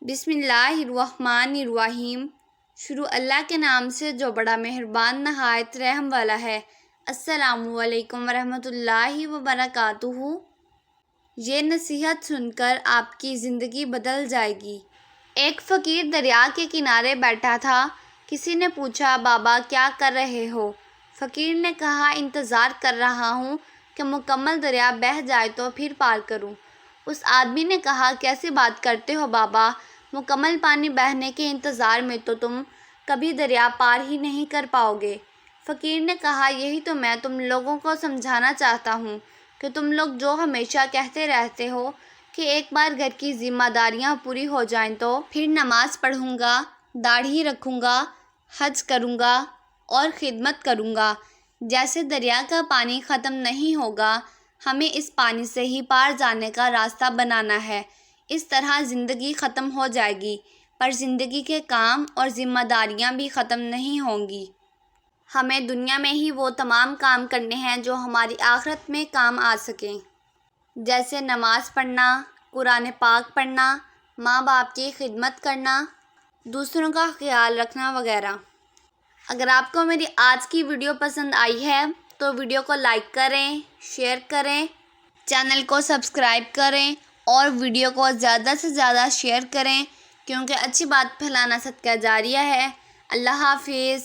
بسم اللہ الرحمن الرحیم۔ شروع اللہ کے نام سے جو بڑا مہربان نہایت رحم والا ہے۔ السلام علیکم ورحمۃ اللہ وبرکاتہ۔ یہ نصیحت سن کر آپ کی زندگی بدل جائے گی۔ ایک فقیر دریا کے کنارے بیٹھا تھا۔ کسی نے پوچھا، بابا کیا کر رہے ہو؟ فقیر نے کہا، انتظار کر رہا ہوں کہ مکمل دریا بہہ جائے تو پھر پار کروں۔ اس آدمی نے کہا، کیسی بات کرتے ہو بابا، مکمل پانی بہنے کے انتظار میں تو تم کبھی دریا پار ہی نہیں کر پاؤ گے۔ فقیر نے کہا، یہی تو میں تم لوگوں کو سمجھانا چاہتا ہوں کہ تم لوگ جو ہمیشہ کہتے رہتے ہو کہ ایک بار گھر کی ذمہ داریاں پوری ہو جائیں تو پھر نماز پڑھوں گا، داڑھی رکھوں گا، حج کروں گا اور خدمت کروں گا، جیسے دریا کا پانی ختم نہیں ہوگا، ہمیں اس پانی سے ہی پار جانے کا راستہ بنانا ہے۔ اس طرح زندگی ختم ہو جائے گی، پر زندگی کے کام اور ذمہ داریاں بھی ختم نہیں ہوں گی۔ ہمیں دنیا میں ہی وہ تمام کام کرنے ہیں جو ہماری آخرت میں کام آ سکیں، جیسے نماز پڑھنا، قرآن پاک پڑھنا، ماں باپ کی خدمت کرنا، دوسروں کا خیال رکھنا وغیرہ۔ اگر آپ کو میری آج کی ویڈیو پسند آئی ہے تو ویڈیو کو لائک کریں، شیئر کریں، چینل کو سبسکرائب کریں اور ویڈیو کو زیادہ سے زیادہ شیئر کریں، کیونکہ اچھی بات پھیلانا صدقہ جاریہ ہے۔ اللہ حافظ۔